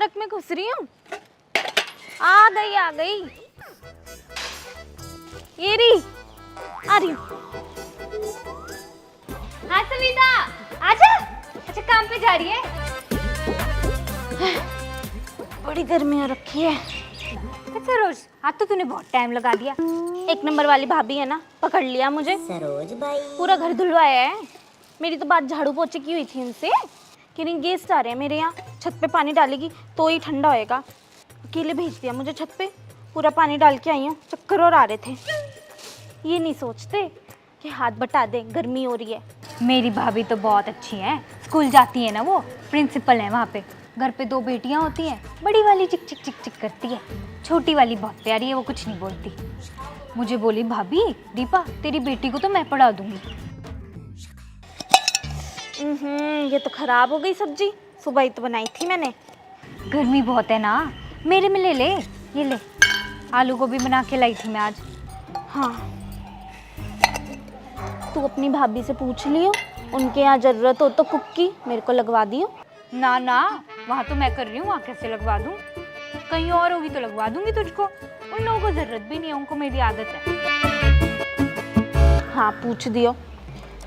Park में घुस रही हूँ। आ गई ये रही, आ रही हूँ। हाँ सविता आजा। अच्छा काम पे जा रही है? बड़ी गर्मी हो रखी है। सरोज आज तो तूने बहुत टाइम लगा दिया। एक नंबर वाली भाभी है ना, पकड़ लिया मुझे। सरोज भाई पूरा घर धुलवाया है। मेरी तो बात झाड़ू पोछे की हुई थी उनसे कि नहीं गेस्ट आ रहे हैं मेरे यहाँ, छत पे पानी डालेगी तो ही ठंडा होएगा। अकेले भेज दिया मुझे छत पे, पूरा पानी डाल के आई हूँ। चक्कर और आ रहे थे। ये नहीं सोचते कि हाथ बटा दे, गर्मी हो रही है। मेरी भाभी तो बहुत अच्छी है, स्कूल जाती है ना, वो प्रिंसिपल है वहाँ पे। घर पे 2 बेटियाँ होती हैं, बड़ी वाली चिक चिक चिक चिक करती है, छोटी वाली बहुत प्यारी है, वो कुछ नहीं बोलती। मुझे बोली भाभी दीपा तेरी बेटी को तो मैं पढ़ा दूंगी। ये तो खराब हो गई सब्जी, सुबह ही तो बनाई थी मैंने। गर्मी बहुत है ना, मेरे में ले ले, ये ले, आलू गोभी बना के लाई थी मैं आज। हाँ तू अपनी भाभी से पूछ लियो, उनके यहाँ जरूरत हो तो कुक की मेरे को लगवा दियो। ना ना वहाँ तो मैं कर रही हूँ, वहाँ कैसे लगवा दूँ? कहीं और होगी तो लगवा दूंगी तुझको। उन लोगों को जरूरत भी नहीं है, उनको मेरी आदत है। हाँ पूछ दियो।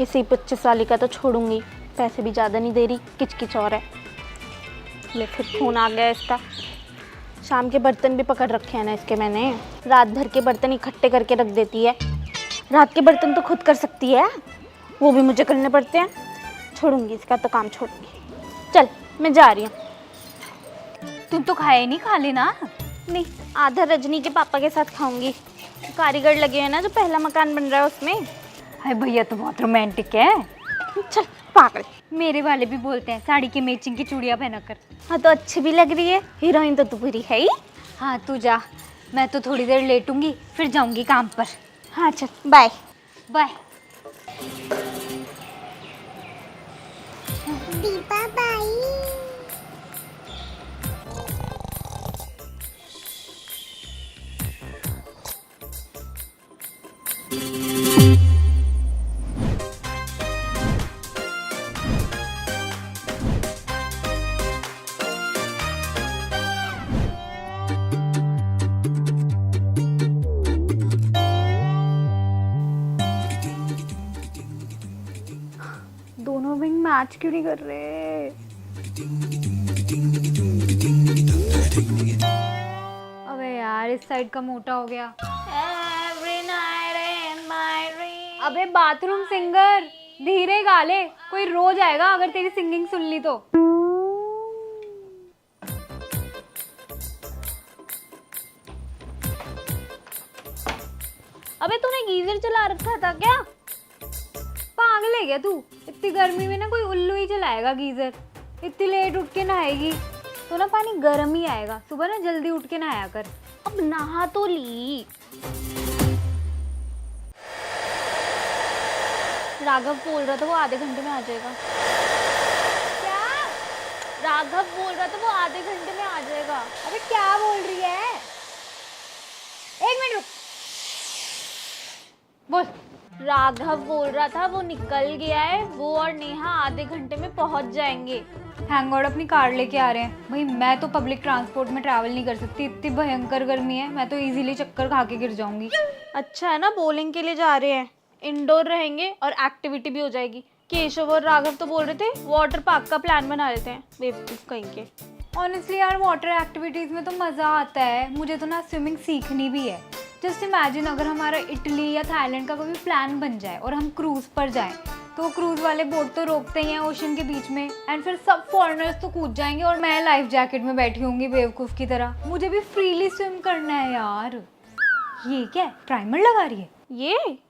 इसी 25 वाली का तो छोड़ूंगी, पैसे भी ज़्यादा नहीं दे रही, किचकिच और है। ले फिर फ़ोन आ गया इसका। शाम के बर्तन भी पकड़ रखे हैं ना इसके मैंने। रात भर के बर्तन इकट्ठे करके रख देती है। रात के बर्तन तो खुद कर सकती है, वो भी मुझे करने पड़ते हैं। छोड़ूंगी इसका तो काम, छोड़ूंगी। चल मैं जा रही हूँ। तुम तो खाए नहीं, खा लेना। नहीं, आधा रजनी के पापा के साथ खाऊंगी। कारीगर लगे हैं ना जो पहला मकान बन रहा है उसमें। हाय भैया तो बहुत रोमांटिक है। चल पागल। मेरे वाले भी बोलते हैं साड़ी की मैचिंग की चूड़ियाँ पहना कर। हाँ तो अच्छी भी लग रही है, हीरोइन तो तू पूरी है ही। हाँ तू जा, मैं तो थोड़ी देर लेटूंगी फिर जाऊंगी काम पर। हाँ चल बाय बाय। दीपा भाई दोनों विंग मैच क्यों नहीं कर रहे? अबे यार इस साइड का मोटा हो गया। Every night in my dream। अबे बाथरूम सिंगर धीरे गा ले, कोई रो जाएगा अगर तेरी सिंगिंग सुन ली तो। अबे तूने गीजर चला रखा था क्या? पागल है क्या तू? इतनी गर्मी में ना कोई उल्लू ही चलाएगा गीजर। इतनी लेट उठ के नहाएगी तो ना पानी गर्म ही आएगा। सुबह ना जल्दी उठ के नहाया कर। अब नहा तो ली। राघव बोल रहा था वो आधे घंटे में आ जाएगा। क्या? राघव बोल रहा था वो आधे घंटे में आ जाएगा। अबे क्या बोल रही है? एक मिनट रुक, बोल। राघव बोल रहा था वो निकल गया है, वो और नेहा आधे घंटे में पहुंच जाएंगे। थैंक गॉड अपनी कार लेके आ रहे हैं। भाई मैं तो पब्लिक ट्रांसपोर्ट में ट्रैवल नहीं कर सकती, इतनी भयंकर गर्मी है। मैं तो इजीली चक्कर खा के गिर जाऊंगी। अच्छा है ना बॉलिंग के लिए जा रहे हैं, इंडोर रहेंगे और एक्टिविटी भी हो जाएगी। केशव और राघव तो बोल रहे थे वाटर पार्क का प्लान बना लेते हैं, बेवकूफ कहीं के। ऑनेस्टली यार वाटर एक्टिविटीज़ में तो मज़ा आता है। मुझे तो ना स्विमिंग सीखनी भी है। जस्ट इमेजिन अगर हमारा इटली या थाईलैंड का कोई प्लान बन जाए और हम क्रूज़ पर जाएं, तो क्रूज़ वाले बोट तो रोकते ही हैं ओशन के बीच में, एंड फिर सब फॉरेनर्स तो कूद जाएंगे और मैं लाइफ जैकेट में बैठी होंगी बेवकूफ़ की तरह। मुझे भी फ्रीली स्विम करना है यार। ये क्या है, प्राइमर लगा रही है?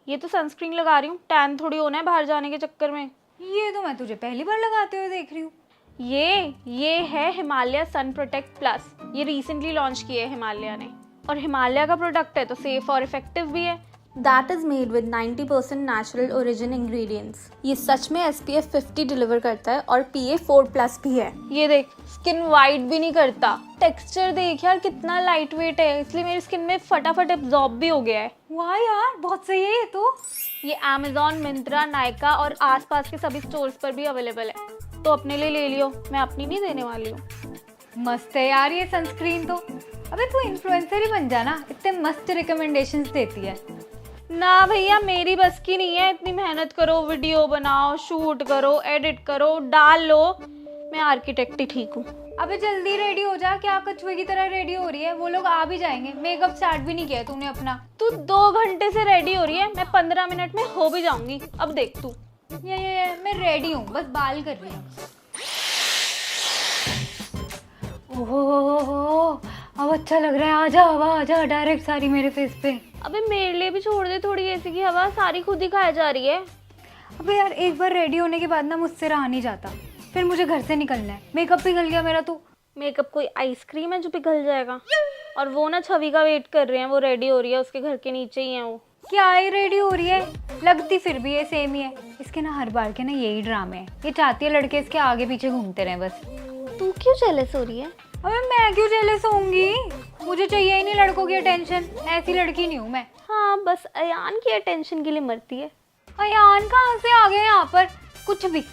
ये तो सनस्क्रीन लगा रही हूँ, टैन थोड़ी होना है बाहर जाने के चक्कर में। ये तो मैं तुझे पहली बार लगाते हुए देख रही हूँ। ये है हिमालय सन प्रोटेक्ट प्लस। ये रिसेंटली लॉन्च किया है हिमालय ने, और हिमालय का प्रोडक्ट है तो सेफ और इफेक्टिव भी है। That is made with 90% natural origin ingredients। ये सच में SPF 50 डिलीवर करता है और PA 4+ भी है। ये देख स्किन वाइट भी नहीं करता। टेक्सचर देख यार कितना लाइट वेट है, इसलिए मेरी स्किन में फटाफट एब्जॉर्ब भी हो गया है। वाह यार बहुत सही है ये तो। ये Amazon, मिंत्रा, नायका और आसपास के सभी स्टोर्स पर भी अवेलेबल है, तो अपने लिए ले लियो। मैं अपनी नहीं देने वाली हूँ। मस्त है यार ये सनस्क्रीन तो। अबे तू इन्फ्लुएंसर ही बन जाना, इतने मस्त रिकमेंडेशंस देती है। ना भैया, मेरी बस की नहीं है इतनी मेहनत करो, वीडियो बनाओ, शूट करो, एडिट करो, डाल लो। मैं आर्किटेक्ट ही ठीक हूँ। अबे जल्दी रेडी हो जा, क्या कछुए की तरह रेडी हो रही है, वो लोग आ भी जाएंगे। मेकअप स्टार्ट भी नहीं किया तूने अपना। तू 2 घंटे से रेडी हो रही है, मैं 15 मिनट में हो भी जाऊंगी। अब देख तू। ये मैं रेडी हूँ, बस बाल कर रही हूँ। ओहो अब अच्छा लग रहा है। आजा हवा आजा डायरेक्ट सारी मेरे फेस पे। अबे मेरे लिए भी छोड़ दे थोड़ी एसी की हवा, सारी खुद ही खाई जा रही है। अबे यार एक बार रेडी होने के बाद ना मुझसे रहा नहीं जाता, फिर मुझे घर से निकलना है। मेकअप पिघल गया मेरा तो। मेकअप कोई आइसक्रीम है जो पिघल जाएगा? और वो ना छवि का वेट कर रहे हैं, वो रेडी हो रही है, उसके घर के नीचे ही है वो। क्या ही रेडी हो रही है, लगती फिर भी ये सेम ही है। इसके ना हर बार के ना यही ड्रामे हैं। ये चाहती है लड़के इसके आगे पीछे घूमते रहे बस। तू क्यों जेलस हो रही है? अबे मैं क्यों जेलस होंगी, मुझे चाहिए ही नहीं लड़कों की अटेंशन। ऐसी लड़की नहीं हूँ मैं। हाँ, बस अयान की अटेंशन के लिए मरती है। अयान कहाँ से आ गए यहाँ पर? कुछ भी।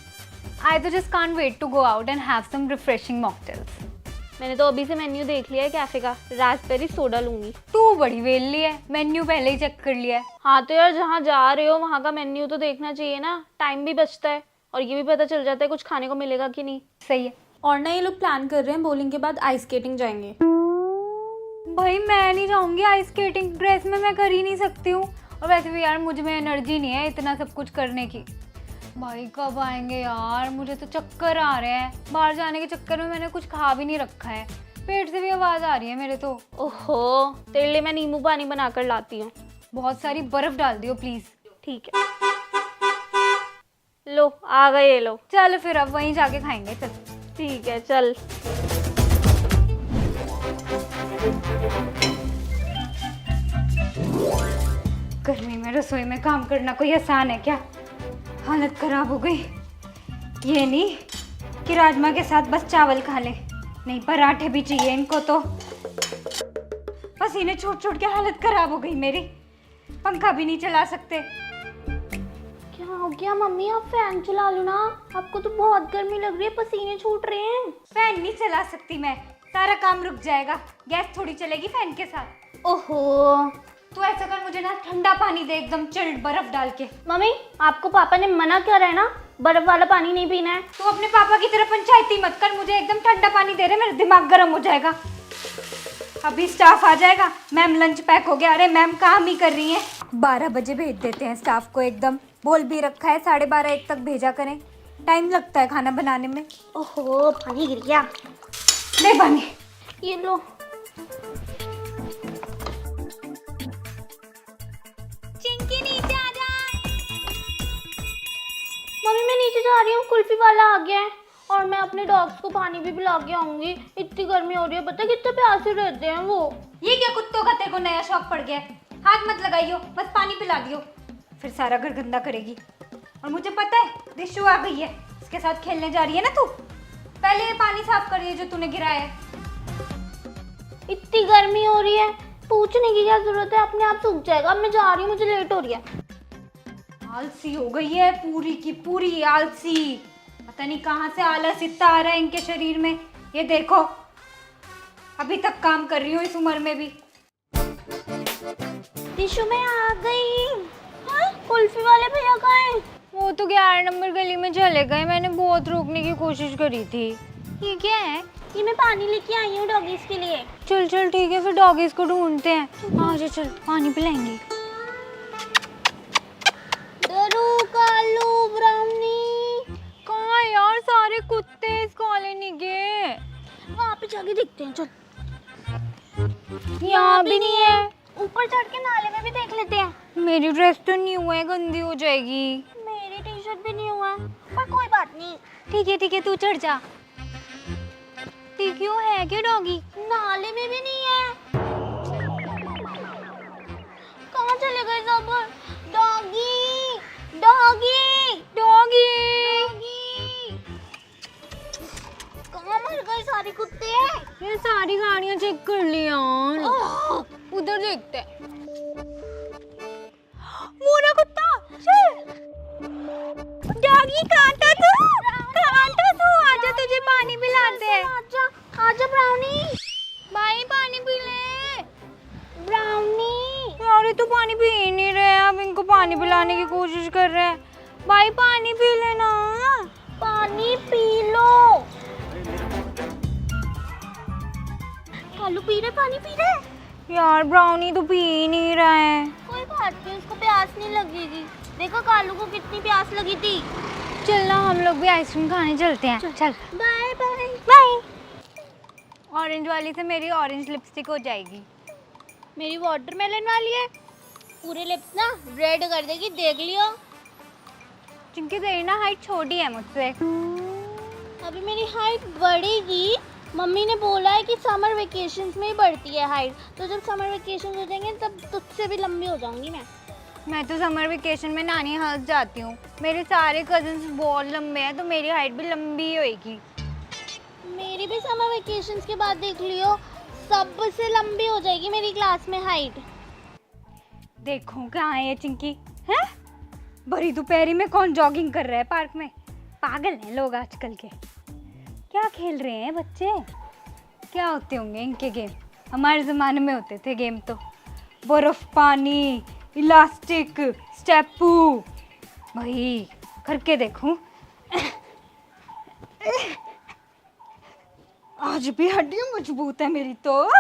I तो just can't wait to go out and have some refreshing mocktails. मैंने तो अभी से मेन्यू देख लिया है कैफे का, रास्पबेरी सोडा लूंगी। तू बड़ी वेली है, मेन्यू पहले ही चेक कर लिया है। हाँ तो यार, जहाँ जा रहे हो वहाँ का मेन्यू तो देखना चाहिए ना, टाइम भी बचता है और ये भी पता चल जाता है कुछ खाने को मिलेगा कि नहीं। सही है। और ना ये लोग प्लान कर रहे हैं बॉलिंग के बाद आइस स्केटिंग जाएंगे। भाई मैं नहीं जाऊंगी आइस स्केटिंग, ड्रेस में मैं कर ही नहीं सकती हूँ। और वैसे भी यार मुझ में एनर्जी नहीं है इतना सब कुछ करने की। भाई कब आएंगे यार, मुझे तो चक्कर आ रहे हैं। बाहर जाने के चक्कर में मैंने कुछ खा भी नहीं रखा है, पेट से भी आवाज़ आ रही है मेरे तो। ओहो, तेरे लिए मैं नींबू पानी बनाकर लाती हूँ। बहुत सारी बर्फ डाल दियो प्लीज़। ठीक है, लो आ गए ये लोग। चल फिर अब वहीं जाके खाएंगे। चल ठीक है, चल। गर्मी में रसोई में काम करना कोई आसान है क्या? हालत खराब हो गई। ये नहीं कि राजमा के साथ बस चावल खा ले, नहीं पराठे भी चाहिए इनको तो। पसीने छूट छूट के हालत खराब हो गई मेरी। पंखा भी नहीं चला सकते। क्या हो गया मम्मी, आप फैन चला लो ना, आपको तो बहुत गर्मी लग रही है, पसीने छूट रहे हैं। फैन नहीं चला सकती मैं, सारा काम रुक जाएगा। गैस थोड़ी चलेगी फैन के साथ। ओहो, तो ऐसा कर, मुझे ना ठंडा पानी दे, एकदम चिल्ड बर्फ डाल के। मम्मी आपको पापा ने मना करा है ना, बर्फ वाला पानी नहीं पीना है। तू अपने पापा की तरफ पंचायती मत कर, मुझे एकदम ठंडा पानी दे रहे, मेरा दिमाग गर्म हो जाएगा। अभी स्टाफ आ जाएगा। मैम लंच पैक हो गया। अरे मैम काम ही कर रही हैं। 12 बजे भेज देते हैं स्टाफ को, एकदम बोल भी रखा है 12:30-1 तक भेजा करें। टाइम लगता है खाना बनाने में। ओहो, पानी गिर गया। ले पानी, ये लो। चिंकी नीचे आ जा। मम्मी मैं नीचे जा रही हूँ, कुल्फी वाला आ गया है और मैं अपने डॉग्स को पानी भी पिला के आऊंगी। इतनी गर्मी हो रही है, पता है कितने प्यासे रहते हैं वो। ये क्या कुत्तों का तेरे को नया शौक पड़ गया है? हाथ मत लगाइयो, बस पानी पिला दियो, फिर सारा घर गंदा करेगी। और मुझे पता है दिशु आ गई है, इसके साथ खेलने जा रही है ना तू। पहले ये पानी साफ करिए जो तूने गिराया है। इतनी गर्मी हो रही है, पूछने की क्या जरूरत है, अपने आप सूख जाएगा। अब मैं जा रही हूँ, मुझे लेट हो रही है। आलसी हो गई है पूरी की पूरी, आलसी। पता नहीं कहाँ से आलस इतना आ रहा है इनके शरीर में। ये देखो अभी तक काम कर रही हूँ इस उम्र में भी। दिशु मैं आ गई। हाँ? कुल्फी वाले भैया कहाँ हैं? वो तो 11 नंबर गली में चले गए, मैंने बहुत रोकने की कोशिश करी थी। ये क्या है? ये मैं पानी लेके आई हूँ डॉगीज के लिए। चल चल ठीक है, फिर डॉगीज को ढूंढते हैं। आजा चल पानी पिलाएंगे। दरू कालू ब्राउनी। कहाँ यार सारे कुत्ते इस कॉलोनी के? वहाँ पे जाके देखते हैं, चल। यहाँ भी नहीं है। ऊपर चढ़ के नाले में भी देख लेते हैं। मेरी ड्रेस तो न्यू है, गंदी हो जाएगी। मेरी टी शर्ट भी नहीं हुआ, पर कोई बात नहीं। ठीक है तू चढ़ जा। क्यों है क्या डॉगी? नाले में भी नहीं है। कहाँ चले गए सब? डॉगी डॉगी डॉगी कहाँ मर गए सारे कुत्ते? ये सारी गाड़ियाँ चेक कर ली यार। उधर देखते हैं। मोरा कुत्ता चल। डॉगी कहाँ था तू? आजा तुझे पानी पिलाते हैं। आजा आजा पानी पी ले। ब्राउनी। यार ये तो पानी पी ही नहीं रहे हैं, अब इनको पानी पिलाने की कोशिश कर रहे हैं। भाई पानी पी लेना। पानी पी लो। कालू पी रहे, पानी पी रहे। यार ब्राउनी तो पी ही नहीं रहा है। कोई बात नहीं, उसको प्यास नहीं लगेगी। देखो कालू को कितनी प्यास लगी थी। चल ना हम लोग भी आइसक्रीम खाने चलते हैं। चल बाय बाय बाय। ऑरेंज वाली से मेरी ऑरेंज लिपस्टिक हो जाएगी। मेरी वाटरमेलन वाली है, पूरे लिप्स ना रेड कर देगी, देख लियो। क्योंकि तेरी ना हाइट छोटी है मुझसे। अभी मेरी हाइट बढ़ेगी। मम्मी ने बोला है कि समर वेकेशंस में ही बढ़ती है हाइट, तो जब समर वेकेशन हो जाएंगे तब तुझसे भी लंबी हो जाऊंगी मैं तो समर वेकेशन में नानी हाउस जाती हूँ। मेरे सारे कजिन्स बहुत लंबे हैं, तो मेरी हाइट भी लंबी ही होएगी। मेरी भी समर वेकेशंस के बाद देख लियो, सबसे लंबी हो जाएगी मेरी क्लास में हाइट। देखो कहाँ है ये चिंकी है। बड़ी दोपहरी में कौन जॉगिंग कर रहा है पार्क में। पागल हैं लोग आजकल के। क्या खेल रहे हैं बच्चे। क्या होते होंगे इनके गेम। हमारे ज़माने में होते थे गेम तो बर्फ़ पानी, इलास्टिक, स्टेपू। भाई करके देखूं। आज भी हड्डियां मजबूत है मेरी तो।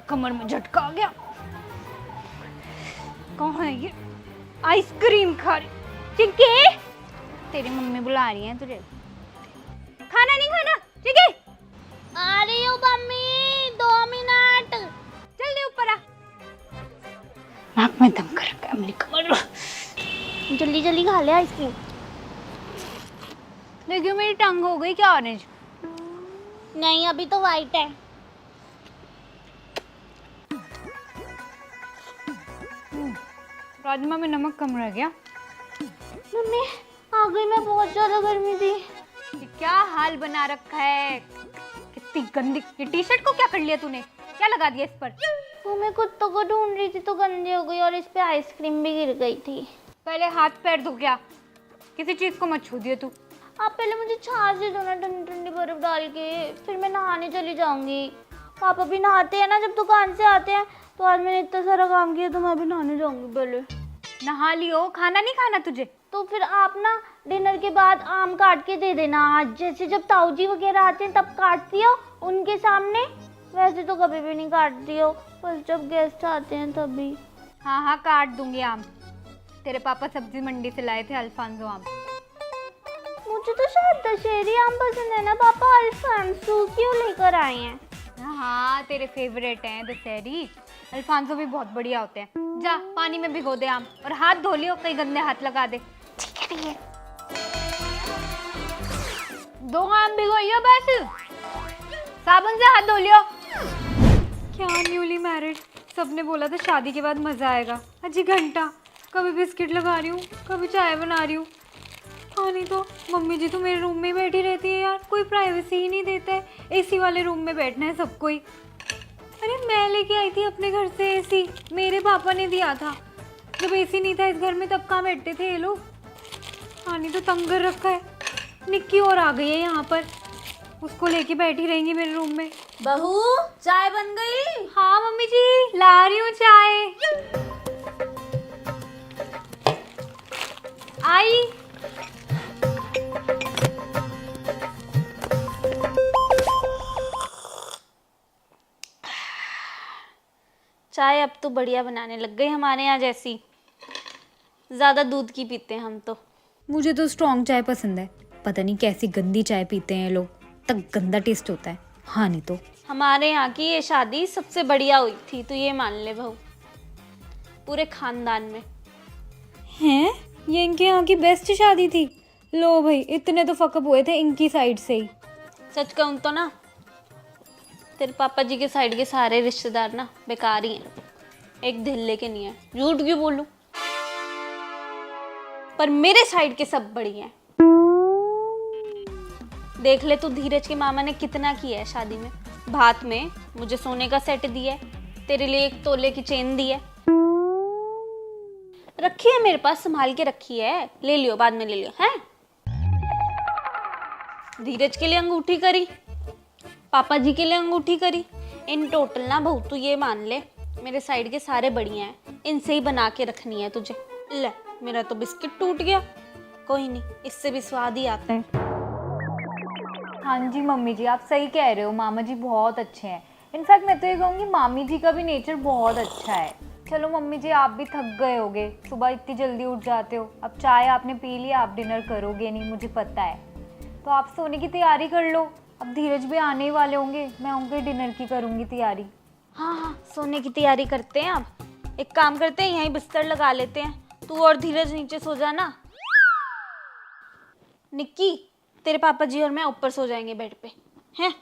कमर में झटका आ गया। कौन है ये। आइसक्रीम खा रही चिंकी। तेरी मम्मी बुला रही है तुझे। खाना नहीं खाना ठीक है। आ रही हूँ मम्मी, 2 मिनट। जल्दी ऊपर आ। नाक में दम कर रखा है मेरी कमर। जल्दी जल्दी खा ले आइसक्रीम। देखियो मेरी टंग हो गई क्या ऑरेंज। नहीं अभी तो वाइट है। राजमा में नमक कम रह गया। मम्मी आ गई मैं, बहुत ज्यादा गर्मी थी। ये क्या हाल बना रखा है। कितनी गंदी। ये टी शर्ट को क्या कर लिया तूने। क्या लगा दिया इस पर। वो मैं कुत्तों को ढूंढ रही थी तो गंदी हो गई और इस पे आइसक्रीम भी गिर गई थी। पहले हाथ पैर धो गया। किसी चीज को मत छू दिए तू। आप पहले मुझे छाछ दे दो ना, ठंडी ठंडी बर्फ डाल के, फिर मैं नहाने चली जाऊंगी। पापा भी नहाते हैं ना जब दुकान से आते हैं, तो आज मैंने इतना सारा काम किया तो मैं भी नहाने जाऊंगी पहले। नहा लियो। खाना नहीं खाना तुझे। तो फिर आप ना डिनर के बाद आम काट के दे देना। आज जैसे जब ताऊजी वगैरह आते हैं तब काटती हो उनके सामने, वैसे तो कभी भी नहीं काटती हो, बस जब गेस्ट आते हैं तभी। हाँ हाँ काट दूंगी आम। तेरे पापा सब्जी मंडी से लाए थे अल्फांसो आम। मुझे तो शायद दशहरी आम पसंद है ना पापा, अल्फांसो क्यों लेकर आए हैं। हाँ तेरे फेवरेट हैं दशहरी। अल्फांसो भी बहुत बढ़िया होते हैं। जा पानी में भिगो दे आम और हाथ धो लियो, कहीं गंदे हाथ लगा दे। ठीक है। 2 आम भिगोइयो बस। साबुन से हाथ धो लियो। क्या न्यूली मैरिड। सबने बोला था शादी के बाद मजा आएगा। अजी घंटा कभी बिस्किट लगा रही हूँ, कभी चाय बना रही हूँ। हाँ नहीं तो मम्मी जी तो मेरे रूम में ही बैठी रहती है यार, कोई प्राइवेसी ही नहीं देता है। एसी वाले रूम में बैठना है सबको ही। अरे मैं लेके आई थी अपने घर से एसी, मेरे पापा ने दिया था। जब एसी नहीं था इस घर में तब कहाँ बैठते थे ये लोग। हाँ नहीं तो तंग कर रखा है। निक्की और आ गई है यहाँ पर, उसको लेके बैठी रहेंगी मेरे रूम में। बहू चाय बन गई। हाँ मम्मी जी ला रही हूँ चाय। आई। चाय अब तो बढ़िया बनाने लग गई हमारे यहाँ जैसी। ज़्यादा दूध की पीते हैं हम तो। मुझे तो स्ट्रॉन्ग चाय पसंद है। पता नहीं कैसी गंदी चाय पीते हैं लोग, तक गंदा टेस्ट होता है। हाँ नहीं तो हमारे यहाँ की ये शादी सबसे बढ़िया हुई थी, तो ये मान ले बहू, पूरे खानदान में। हैं ये इनके यहाँ की बेस्ट शादी थी। लो भाई इतने तो फकअप हुए थे इनकी साइड से ही। सच कहूँ तो ना, तेरे पापा जी के साइड के सारे रिश्तेदार ना बेकार ही हैं, एक धिल्ले के नहीं है। झूठ क्यों बोलूं, पर मेरे साइड के सब बढ़िया हैं। देख ले तू, धीरज के मामा ने कितना किया है शादी में। भात में मुझे सोने का सेट दिया है, तेरे लिए 1 तोले की चेन दी है, रखी है मेरे पास, संभाल के रखी है। ले लियो, बाद में ले लियो। हैं धीरज के लिए अंगूठी करी, पापा जी के लिए अंगूठी करी। इन टोटल ना बहू तू ये मान ले मेरे साइड के सारे बढ़िया हैं, इनसे ही बना के रखनी है तुझे। ले मेरा तो बिस्किट टूट गया, कोई नहीं इससे भी स्वाद ही आता है। हाँ जी मम्मी जी, आप सही कह रहे हो, मामा जी बहुत अच्छे हैं। इनफैक्ट मैं तो ये कहूँगी मामी जी का भी नेचर बहुत अच्छा है। चलो मम्मी जी, आप भी थक गए होगे, सुबह इतनी जल्दी उठ जाते हो। अब चाय आपने पी लिया, आप डिनर करोगे नहीं मुझे पता है, तो आप सोने की तैयारी कर लो। अब धीरज भी आने ही वाले होंगे, मैं उनके डिनर की करूँगी तैयारी। हाँ हाँ सोने की तैयारी करते हैं। अब एक काम करते हैं, यहीं बिस्तर लगा लेते हैं, तू और धीरज नीचे सो जाना। निक्की तेरे पापा जी और मैं ऊपर सो जाएंगे बेड पे, हैं?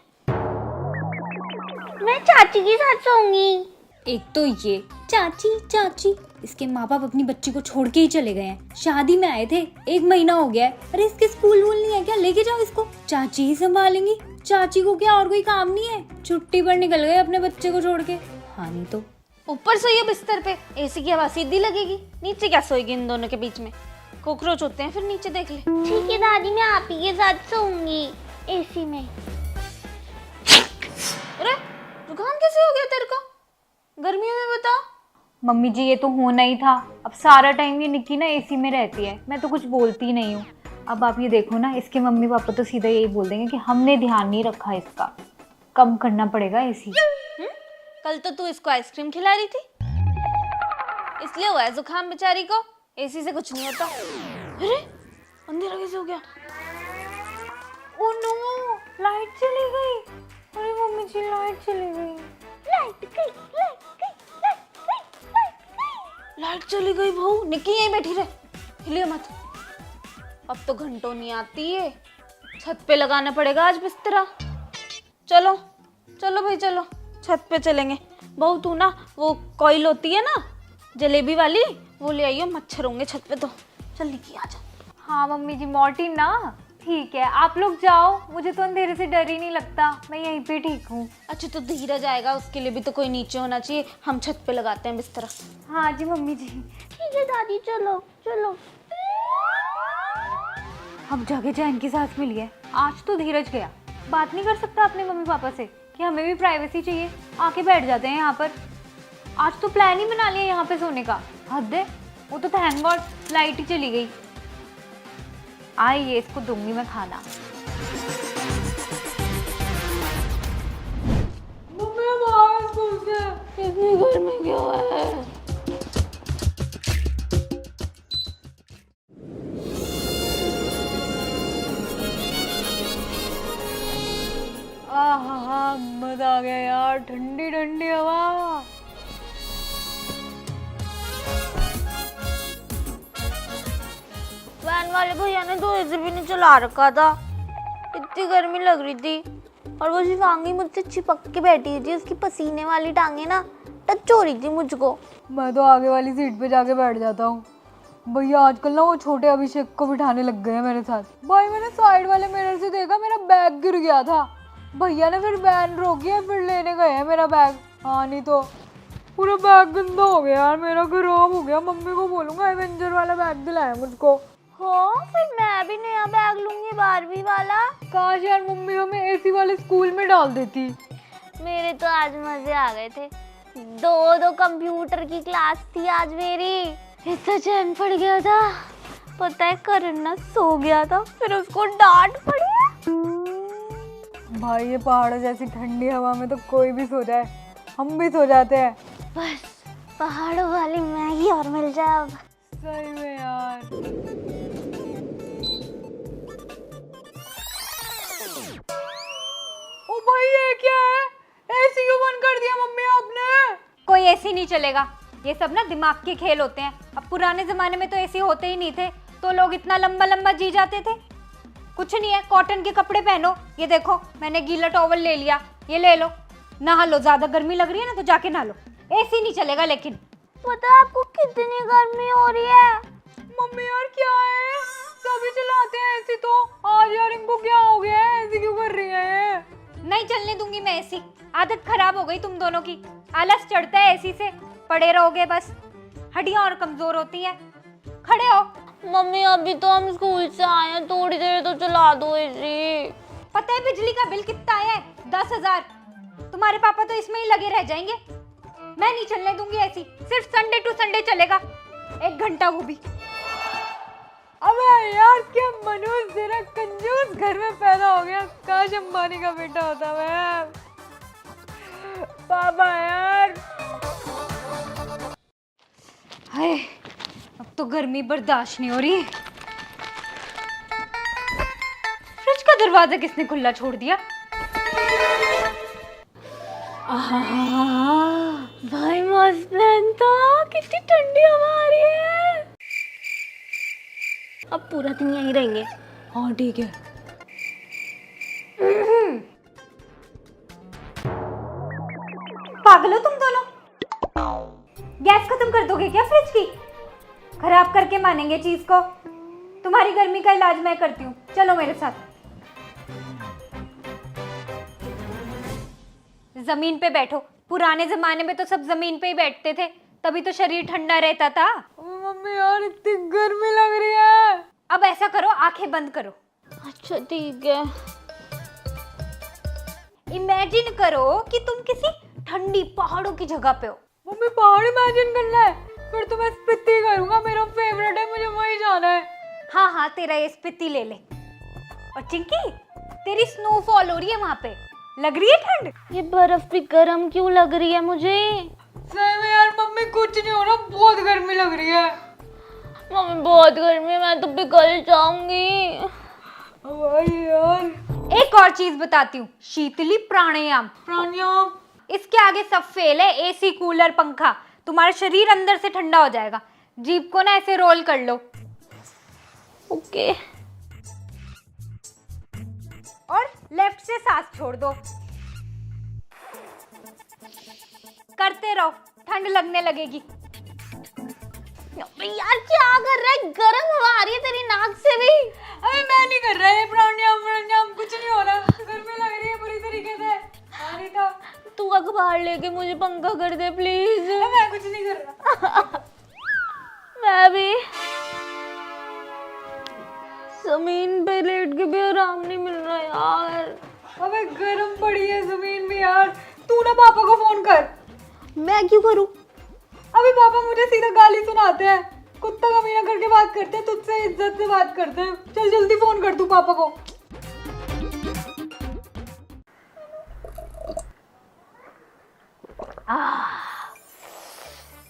मैं चाची के साथ सोऊंगी। एक तो ये चाची चाची, इसके माँ बाप अपनी बच्ची को छोड़ के ही चले गए हैं। शादी में आए थे, 1 महीना हो गया है। अरे इसके स्कूल वूल नहीं है क्या? लेके जाओ इसको, चाची ही संभालेंगी। चाची को क्या और कोई काम नहीं है? छुट्टी पर निकल गए अपने बच्चे को छोड़ के। हाँ नहीं तो ऊपर सोइए बिस्तर पे, एसी की हवा सीधी लगेगी। नीचे क्या सोएगी इन दोनों के बीच में? कॉकरोच होते हैं फिर नीचे, देख ले। ठीक है दादी, मैं आप ही के साथ सोऊंगी एसी में। अरे जुकाम कैसे हो गया तेरे को गर्मियों में, बता। मम्मी जी ये तो होना ही था। अब सारा टाइम ये निक्की ना एसी में रहती है, मैं तो कुछ बोलती नहीं हूँ। अब आप ये देखो ना, इसके मम्मी पापा तो सीधा यही बोल देंगे कि हमने ध्यान नहीं रखा, इसका कम करना पड़ेगा एसी। कल तो तू इसको आइसक्रीम खिला रही थी, इसलिए हुआ है जुकाम बेचारी को। एसी से कुछ नहीं होता। अरे अंधेरा कैसे हो गया? ओ नो, लाइट चली गई। अरे मम्मी जी लाइट चली गई। लाइट गई, लाइट गई, लाइट गई, लाइट गई। लाइट चली गई बहू। निक्की यहीं बैठी रहे, हिलिए मत। अब तो घंटों नहीं आती है, छत पे लगाना पड़ेगा आज बिस्तरा। चलो चलो भाई चलो, छत पे चलेंगे। बहू तू ना वो कॉइल होती है ना जलेबी वाली, वो ले आइयो, मच्छर होंगे छत पे तो। चल निक्की आजा। हाँ मम्मी जी, मोटी ना, ठीक है आप लोग जाओ, मुझे तो अंधेरे से डर ही नहीं लगता, मैं यहीं पे ठीक हूँ। अच्छा तो धीरज आएगा, उसके लिए भी तो कोई नीचे होना चाहिए। हम छत पे लगाते हैं बिस्तरा। हाँ जी मम्मी जी। ठीक है दादी, चलो चलो। अब जगह चैन की सांस मिली है। आज तो धीरज गया, बात नहीं कर सकता अपने मम्मी पापा से कि हमें भी प्राइवेसी चाहिए, आके बैठ जाते हैं यहाँ पर। आज तो प्लान ही बना लिया यहाँ पे सोने का, हद है। वो तो थैंक गॉड लाइट ही चली गई। आइए इसको दूंगी मैं खाना। इतनी गर्मी क्यों है? आहा मजा आ गया यार, ठंडी ठंडी हवा। वैन वाले भैया ने तो एसी भी नहीं चला रखा था, इतनी गर्मी लग रही थी। और वो शिवांगी मुझसे चिपक के बैठी हुई थी, उसकी पसीने वाली टांगे ना टच हो रही थी मुझको। मैं तो आगे वाली सीट पे जाके बैठ जाता हूँ। भैया आजकल ना वो छोटे अभिषेक को बिठाने लग गए हैं मेरे साथ। भाई मैंने साइड वाले मिरर से देखा, मेरा बैग गिर गया था। भैया ने फिर वैन रोकी है, फिर लेने गए हैं मेरा बैग। हाँ नहीं तो पूरा बैग गंदा हो गया यार, मेरा खराब हो गया। मम्मी को बोलूँगा एवेंजर वाला बैग दिलाया मुझको। हाँ फिर मैं भी नया बैग लूंगी, बारबी वाला। काश यार मम्मी हमें एसी वाले स्कूल में डाल देती। मेरे तो आज मजे आ गए थे। दो कंप्यूटर की क्लास थी आज मेरी, इतना चैन पड़ गया था। पता है करण ना सो गया था, फिर उसको डांट पड़ी। भाई ये पहाड़ों जैसी ठंडी हवा में तो कोई भी सो जाए, हम भी सो जाते हैं। बस पहाड़ों वाली मैगी और मिल जाए अब। सही में यार। ओ भाई ये क्या है? एसी क्यों बंद कर दिया मम्मी आपने? कोई एसी नहीं चलेगा, ये सब ना दिमाग के खेल होते हैं। अब पुराने जमाने में तो एसी होते ही नहीं थे, तो लोग इतना लंबा लंबा जी जाते थे। कुछ नहीं है, कॉटन के कपड़े पहनो। ये देखो मैंने गीला टॉवल ले लिया, ये ले लो, नहा लो। ज्यादा गर्मी लग रही है ना तो जाके नहा लो, एसी नहीं चलेगा। लेकिन पता है आपको कितनी गर्मी हो रही है? मम्मी यार क्या है, सभी चलाते हैं एसी, तो आज यार इनको क्या हो गया है, ऐसी क्यों कर रही है? नहीं चलने दूंगी मैं एसी, आदत खराब हो गई तुम दोनों की। आलस चढ़ता है एसी से, पड़े रहोगे बस, हड्डियां और कमजोर होती हैं। खड़े हो। मम्मी अभी तो हम स्कूल से आए हैं, थोड़ी देर तो चला दो एसी। पता है बिजली का बिल कितना आया है? 10,000। तुम्हारे पापा तो इसमें ही लगे रह जाएंगे। मैं नहीं चलने दूंगी ऐसी, सिर्फ संडे टू संडे चलेगा, 1 घंटा वो भी। अबे यार क्या मनोज तेरा कंजूस घर में पैदा हो गया, काश अंबानी का बेटा होता मैं। पापा यार हाय, अब तो गर्मी बर्दाश्त नहीं हो रही। फ्रिज का दरवाजा किसने खुला छोड़ दिया? भाई मस्त प्लान था, कितनी ठंडी हवा आ रही है। अब पूरा दिन यहीं रहेंगे। हाँ ठीक है। पागल हो तुम दोनों? गैस खत्म कर दोगे क्या फ्रिज की? खराब करके मानेंगे चीज को। तुम्हारी गर्मी का इलाज मैं करती हूँ, चलो मेरे साथ। जमीन पे बैठो। पुराने जमाने में तो सब जमीन पे ही बैठते थे, तभी तो शरीर ठंडा रहता था। मम्मी यार इतनी गर्मी लग रही है। अब ऐसा करो, आंखें बंद करो। अच्छा ठीक है। इमेजिन करो कि तुम किसी ठंडी पहाड़ों की जगह पे हो। मम्मी पहाड़ इमेजिन करना है, फिर तो मैं स्पीति करूंगा, मेरा फेवरेट है, मुझे वहीं जाना है। हाँ हाँ, तेरा ये स्पीति ले ले। और चिंकी, तेरी स्नोफॉल हो रही है वहां पे, लग रही है ठंड? ये बर्फ भी गर्म क्यों लग रही है मुझे? सही में यार मम्मी कुछ नहीं हो रहा, बहुत गर्मी लग रही है। मम्मी बहुत गर्मी है, मैं तो पिघल जाऊंगी। भाई यार एक और चीज बताती हूँ, शीतली प्राणायाम। प्राणायाम? इसके आगे सब फेल है। एसी, कूलर, पंखा, तुम्हारा शरीर अंदर से ठंडा हो जाएगा। जीभ को ना ऐसे रोल कर लो ओके। और लेफ्ट से सांस छोड़ दो। करते रहो, ठंड लगने लगेगी। यार क्या कर रहा है, गर्म हवा आ रही है तेरी नाक से भी। अरे मैं नहीं कर रहा है प्राणायाम प्राणायाम, कुछ नहीं हो रहा, गर्मी लग रही है पूरी तरीके से। नहीं था। तू अखबार लेके मुझे पंखा कर दे प्लीज। मैं कुछ नहीं कर रहा। मैं भी जमीन पे लेट के भी आराम नहीं मिल रहा यार। अबे गर्म पड़ी है जमीन में यार, तू ना पापा को फोन कर। मैं क्यों करूं? अभी पापा मुझे सीधा गाली सुनाते हैं, कुत्ता कमीना करके बात करते हैं, तुझसे इज्जत से बात करते हैं। चल जल्दी फोन कर तू पापा को।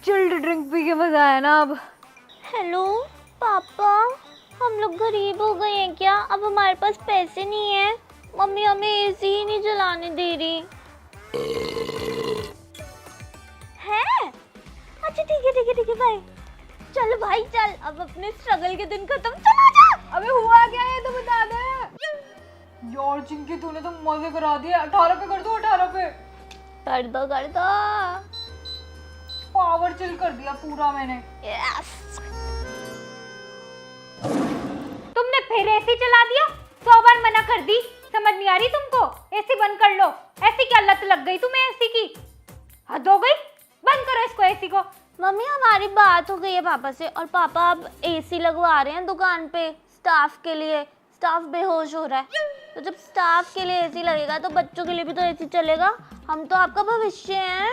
चिल्ड ड्रिंक पी के मजा आया ना अब। हेलो पापा, हम लोग गरीब हो गए हैं क्या? अब हमारे पास पैसे नहीं है। मम्मी हमें एसी ही नहीं चलाने दे रही है। अच्छा ठीक है भाई, चल भाई चल, अब अपने स्ट्रगल के दिन खत्म, चला जा। अबे हुआ क्या है तो बता दे यार। चिंकी तूने तो मजे करा दिए। 18 पे कर दो, 18 पे कर दो पावर चिल कर दिया पूरा मैंने। यस। तुमने फिर एसी चला दिया, 100 बार मना कर दी, समझ नहीं आ रही तुमको? एसी बंद कर लो। ऐसी क्या लत लग गई तुम्हें एसी की? हद हो गई, बंद करो इसको एसी को। मम्मी हमारी बात हो गई है पापा से, और पापा अब एसी लगवा रहे हैं दुकान पे स्टाफ के लिए। स्टाफ बेहोश हो रहा है, तो जब स्टाफ के लिए एसी लगेगा तो बच्चों के लिए भी तो एसी चलेगा। हम तो आपका भविष्य हैं।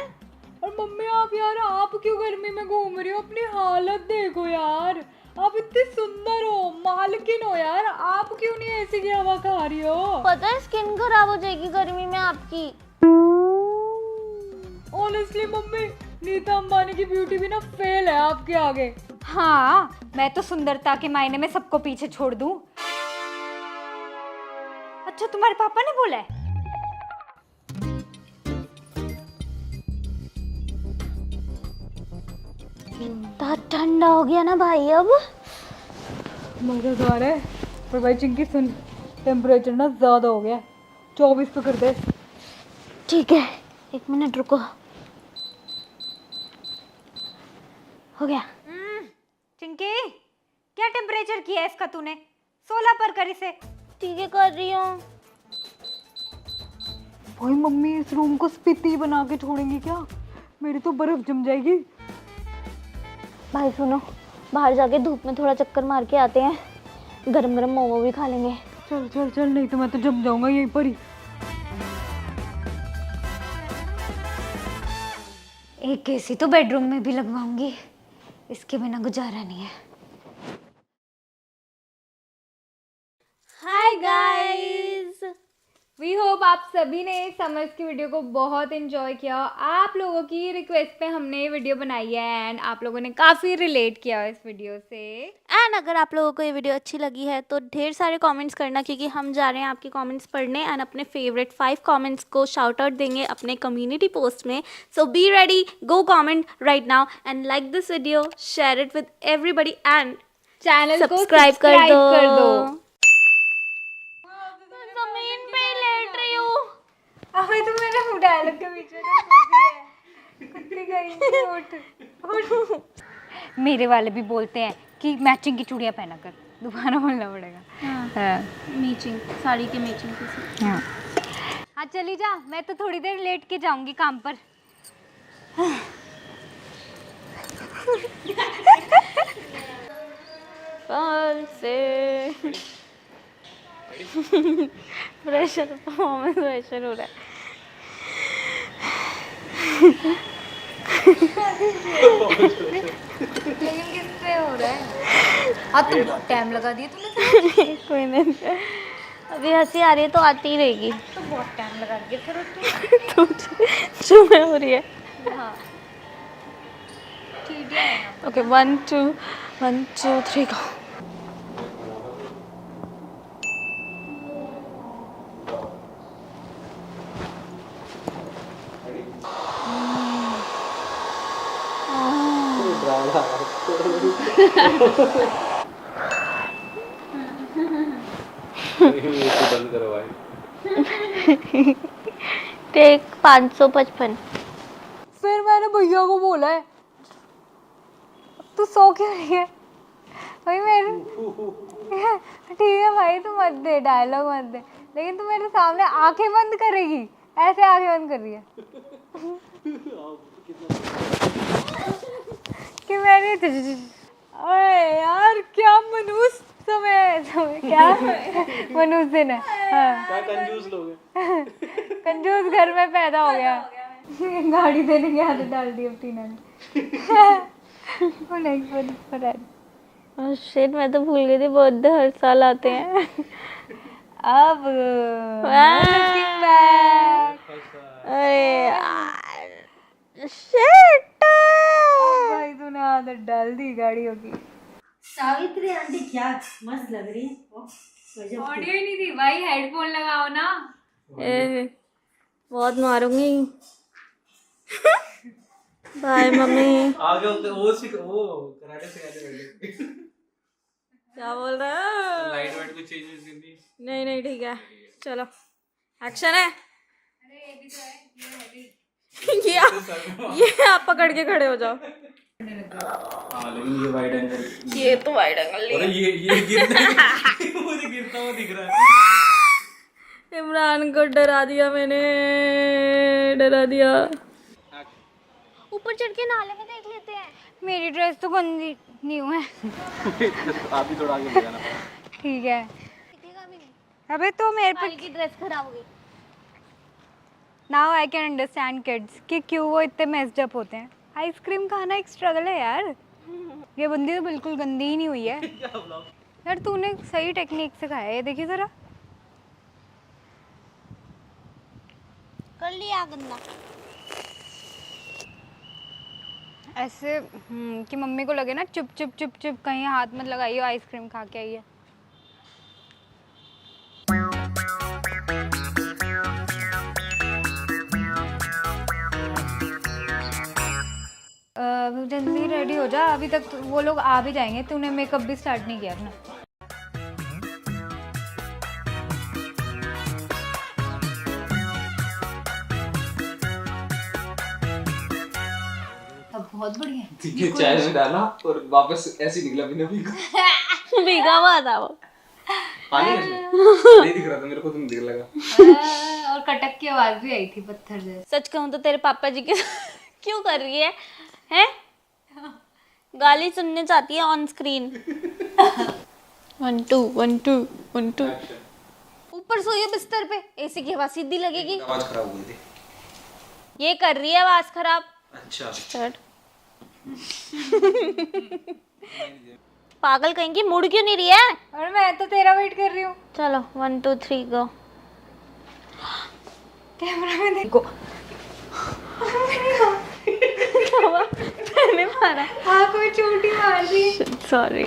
और मम्मी आप यार, आप क्यों गर्मी में घूम रही हो? अपनी हालत देखो यार, आप इतनी सुंदर हो, मालकिन हो यार, आप क्यों नहीं एसी की हवा खा रही हो? पता है स्किन खराब हो जाएगी गर्मी में आपकी। ऑनेस्टली मम्मी, नीता अंबानी की ब्यूटी भी ना फेल है आपके आगे। हाँ, मैं तो सुंदरता के मायने में सबको पीछे छोड़ दूं। अच्छा तुम्हारे पापा ने बोला है? इतना ठंडा हो गया ना भाई अब। मजा तो आ रहा है, पर भाई चिंकी सुन, टेम्परेचर ना ज्यादा हो गया, 24 पे कर दे। ठीक है, 1 मिनट रुको, हो गया। चिंकी, क्या टेम्परेचर किया है इसका तूने? 16 पर कर इसे। ठीक है कर रही हूँ। भाई मम्मी इस रूम को स्पीति बना के छोड़ेंगी क्या? मेरी तो बर्फ जम जाएगी। भाई सुनो, बाहर जाके धूप में थोड़ा चक्कर मार के आते हैं, गरम गरम मोमो भी खा लेंगे। चल चल चल, नहीं तो मैं तो जम जाऊंगा यहीं पर ही। एक एसी तो बेडरूम में भी लगवाऊंगी, इसके बिना गुजारा नहीं है। हाय गाइस, वी होप आप सभी ने समर्स की वीडियो को बहुत एंजॉय किया। आप लोगों की रिक्वेस्ट पे हमने ये वीडियो बनाई है एंड आप लोगों ने काफ़ी रिलेट किया इस वीडियो से। एंड अगर आप लोगों को ये वीडियो अच्छी लगी है तो ढेर सारे कमेंट्स करना, क्योंकि हम जा रहे हैं आपके कमेंट्स पढ़ने एंड अपने फेवरेट 5 कमेंट्स को शाउट आउट देंगे अपने कम्युनिटी पोस्ट में। So be ready, go comment right now and like this video, share it with everybody and channel को सब्सक्राइब कर कर दो। जमीन पे लेट रही हूँ। अबे तो मैंने डायलॉग के बीच में तो सो दिया है। कुत्ती गई उठ। मेरे वाले भी बोलते हैं कि मैचिंग की चूड़ियां पहना कर, दोबारा बोलना पड़ेगा। हाँ। मैचिंग, साड़ी के मैचिंग के साथ। हाँ चली जा, मैं तो थोड़ी देर लेट के जाऊंगी काम पर। से प्रेशर, परफॉर्मेंस प्रेशर हो रहा है। लेकिन किससे हो रहा है? हाँ तो बहुत टाइम लगा दिया तूने। कोई नहीं, अभी हंसी आ रही है तो आती ही रहेगी। तो बहुत टाइम लगा दिया फिर तो चुमे हो रही है। हाँ ठीक है। Okay 1 2 3 go। बंद करो भाई। टेक 555। फिर मैंने भैया को बोला है तू सो क्यों रही है भाई। मेरे ठीक है भाई, तू मत दे डायलॉग मत दे, लेकिन तू मेरे सामने आंखें बंद करेगी, ऐसे आंखें बंद कर रही है कि मैंने अरे यार क्या मनुष्य समय क्या मनुष्य दिन है। हाँ क्या कंजूस लोग हैं। कंजूस घर में पैदा हो गया। गाड़ी देने की आदत डाल दी अब टीना ने। वो नहीं पता। शिट, मैं तो भूल गई थी बर्थडे हर साल आते हैं। अब looking back, अरे यार शिट। भाई तूने आदत डाल दी गाड़ियों की। सावित्री आंटी क्या मस्त लग रही है। ऑडियो ही नहीं थी भाई, हेडफोन लगाओ ना। बहुत मारूंगी। Bye mummy. आगे वो कराटे सिखाते बैठे। क्या बोल रहा है? लाइट वाइट कुछ चेंजेस नहीं थी। नहीं ठीक है, चलो एक्शन है। ये आप पकड़ के खड़े हो जाओ। हाँ लेकिन ये वाइड एंगल, ये तो वाइड एंगल अरे ये गिरता मुझे गिरता हुआ दिख रहा है। इमरान को डरा दिया मैंने, डरा दिया। ऊपर चढ़ के नाले में देख लेते हैं। मेरी ड्रेस तो गंदी न्यू है। आप भी थोड़ा आगे बढ़ जाना। ठीक है। अबे तो मेरे पे की ड्रेस खराब हो गई। Now I can understand kids कि क्यों वो इतने मेस्ड अप होते हैं। आइसक्रीम खाना एक स्ट्रगल है यार। ये बंदी तो बिल्कुल गंदी ही नहीं हुई है यार। तूने सही टेक्निक से खाया है, देखिए जरा। कर लिया गंदा। ऐसे कि मम्मी को लगे ना चुप चुप चुप चुप, कहीं हाथ मत लगाइए, आइसक्रीम खा के आइए। जल्दी रेडी हो जा, अभी तक वो लोग आ भी जाएंगे। तूने मेकअप भी स्टार्ट नहीं किया अपना। अब बहुत बढ़िया। चाय में डाला और वापस ऐसे ही निकला बिना भीगा। भीगा हुआ था वो। पानी नहीं दिख रहा था मेरे को, तुम दिख लगा। और कटक की आवाज भी आई थी पत्थर जैसे। सच कहूँ तो तेरे पापा जी के क्यों कर रही है हैं? गाली सुनने चाहती है ऑन स्क्रीन। 1 2 1 2 1 2। ऊपर सोइए बिस्तर पे, एसी की हवा सीधी लगेगी। आवाज खराब हो गई थी। ये कर रही है आवाज खराब। अच्छा स्टार्ट। पागल कहीं की, मुड़ क्यों नहीं रही है? और मैं तो तेरा वेट कर रही हूँ। चलो 1 2 3 गो। कैमरा में देखो। मैंने मारा। हाँ कोई चोटी मार दी। सॉरी।